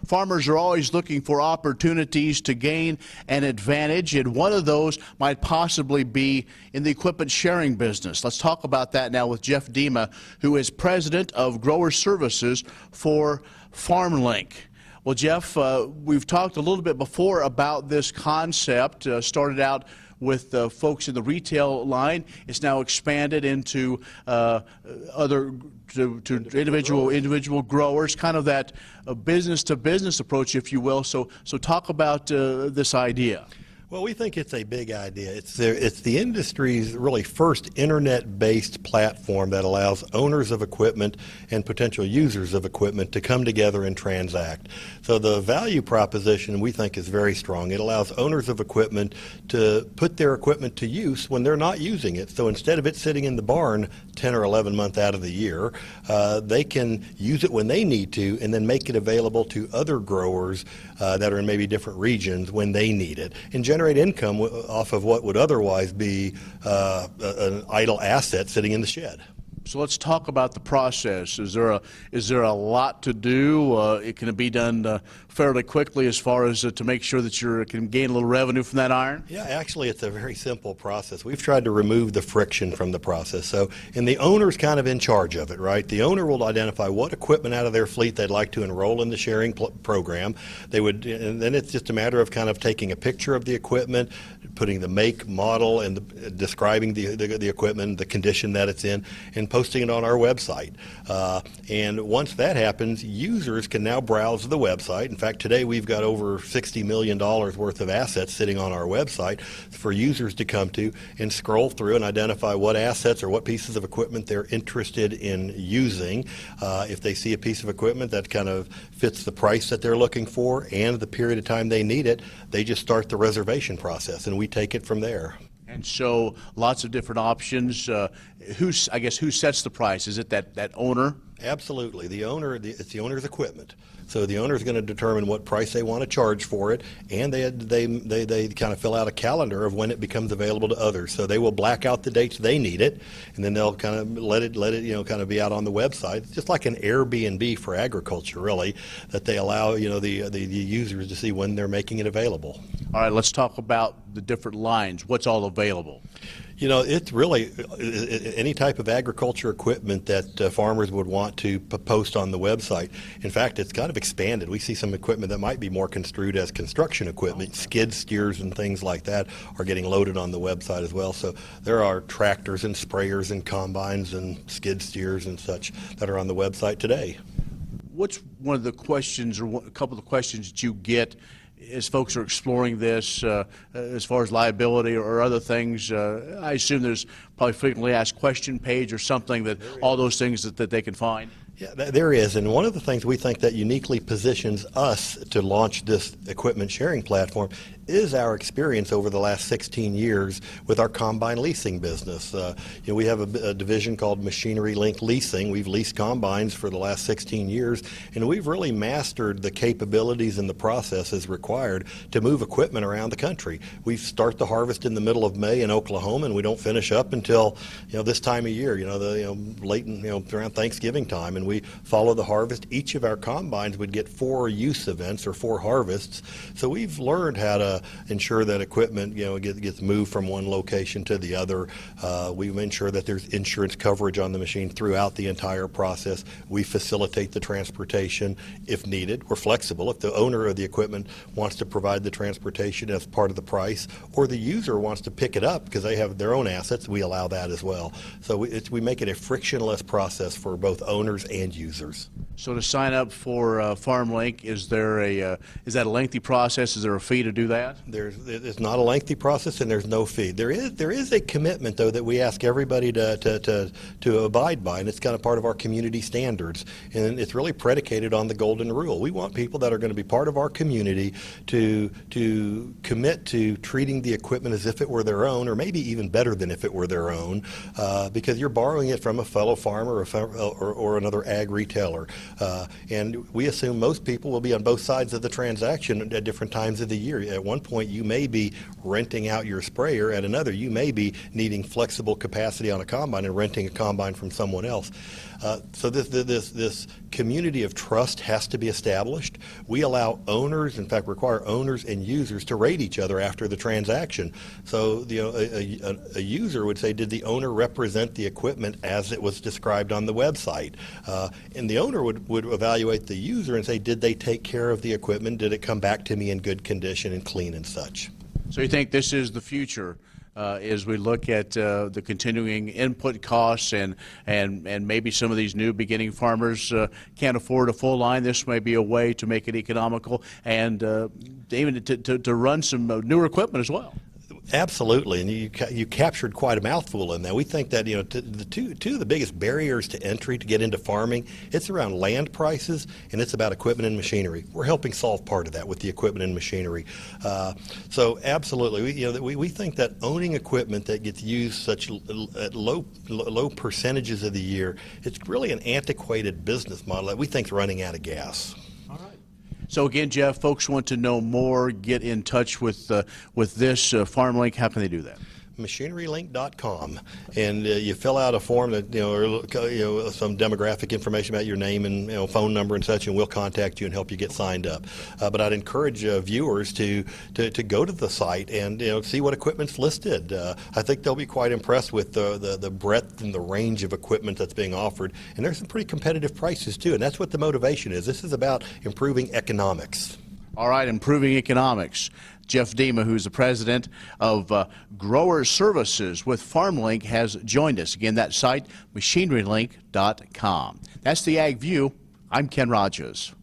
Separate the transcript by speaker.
Speaker 1: farmers are always looking for opportunities to gain an advantage, and one of those might possibly be in the equipment sharing business. Let's talk about that now with Jeff Dema, who is president of Grower Services for FarmLink. Well, Jeff, we've talked a little bit before about this concept. Started out with folks in the retail line. It's now expanded into other individual growers, kind of that business-to-business approach, if you will. So talk about this idea.
Speaker 2: Well, we think it's a big idea. It's the industry's really first internet-based platform that allows owners of equipment and potential users of equipment to come together and transact. So the value proposition we think is very strong. It allows owners of equipment to put their equipment to use when they're not using it. So instead of it sitting in the barn 10 or 11 months out of the year, they can use it when they need to and then make it available to other growers that are in maybe different regions when they need it, and generate income off of what would otherwise be an idle asset sitting in the shed.
Speaker 1: So let's talk about the process. Is there a lot to do? It can be done fairly quickly as far as to make sure that you can gain a little revenue from that iron?
Speaker 2: Yeah, actually it's a very simple process. We've tried to remove the friction from the process. And the owner's kind of in charge of it, right? The owner will identify what equipment out of their fleet they'd like to enroll in the sharing program. And then it's just a matter of kind of taking a picture of the equipment, putting the make, model, and describing the equipment, the condition that it's in, and posting it on our website. And once that happens, users can now browse the website. In fact, today we've got over $60 million worth of assets sitting on our website for users to come to and scroll through and identify what assets or what pieces of equipment they're interested in using. If they see a piece of equipment that kind of fits the price that they're looking for and the period of time they need it, they just start the reservation process, and we take it from there.
Speaker 1: And so lots of different options. Who sets the price? Is it that owner?
Speaker 2: Absolutely. The owner, it's the owner's equipment. So the owner is going to determine what price they want to charge for it, and they kind of fill out a calendar of when it becomes available to others. So they will black out the dates they need it, and then they'll kind of let it kind of be out on the website. It's just like an Airbnb for agriculture, really, that they allow the users to see when they're making it available.
Speaker 1: All right, let's talk about the different lines. What's all available?
Speaker 2: It's really any type of agriculture equipment that farmers would want to post on the website. In fact, it's kind of expanded. We see some equipment that might be more construed as construction equipment. Skid steers and things like that are getting loaded on the website as well. So there are tractors and sprayers and combines and skid steers and such that are on the website today.
Speaker 1: What's one of the questions, or a couple of questions that you get as folks are exploring this, as far as liability or other things? I assume there's probably frequently asked question page or something, that all those things that they can find.
Speaker 2: Yeah, there is, and one of the things we think that uniquely positions us to launch this equipment sharing platform is our experience over the last 16 years with our combine leasing business. We have a division called Machinery Link Leasing. We've leased combines for the last 16 years, and we've really mastered the capabilities and the processes required to move equipment around the country. We start the harvest in the middle of May in Oklahoma, and we don't finish up until this time of year, late around Thanksgiving time, and we follow the harvest. Each of our combines would get 4 use events or 4 harvests. So we've learned how to ensure that equipment gets moved from one location to the other. We ensure that there's insurance coverage on the machine throughout the entire process. We facilitate the transportation if needed. We're flexible. If the owner of the equipment wants to provide the transportation as part of the price, or the user wants to pick it up because they have their own assets, we allow that as well. So we make it a frictionless process for both owners and users.
Speaker 1: So to sign up for FarmLink, is that a lengthy process? Is there a fee to do that?
Speaker 2: It's not a lengthy process, and there's no fee. There is a commitment, though, that we ask everybody to abide by, and it's kind of part of our community standards, and it's really predicated on the golden rule. We want people that are going to be part of our community to commit to treating the equipment as if it were their own, or maybe even better than if it were their own, because you're borrowing it from a fellow farmer or another ag retailer. And we assume most people will be on both sides of the transaction at different times of the year. At one point, you may be renting out your sprayer. At another, you may be needing flexible capacity on a combine and renting a combine from someone else. So this community of trust has to be established. We allow owners, in fact, require owners and users to rate each other after the transaction. So a user would say, did the owner represent the equipment as it was described on the website? And the owner would evaluate the user and say, did they take care of the equipment? Did it come back to me in good condition and clean and such?
Speaker 1: So you think this is the future? As we look at the continuing input costs and maybe some of these new beginning farmers can't afford a full line, this may be a way to make it economical and even to run some newer equipment as well.
Speaker 2: Absolutely, and you captured quite a mouthful in that. We think that the two of the biggest barriers to entry to get into farming, it's around land prices and it's about equipment and machinery. We're helping solve part of that with the equipment and machinery. So absolutely, we think that owning equipment that gets used at low percentages of the year, it's really an antiquated business model that we think is running out of gas.
Speaker 1: So again, Jeff, folks want to know more, get in touch with this FarmLink. How can they do that?
Speaker 2: MachineryLink.com, and you fill out a form that or some demographic information about your name and phone number and such, and we'll contact you and help you get signed up. But I'd encourage viewers to go to the site and see what equipment's listed. I think they'll be quite impressed with the breadth and the range of equipment that's being offered, and there's some pretty competitive prices too. And that's what the motivation is. This is about improving economics.
Speaker 1: All right, improving economics. Jeff Dema, who's the president of Grower Services with FarmLink, has joined us. Again, that site, MachineryLink.com. That's the Ag View. I'm Ken Rogers.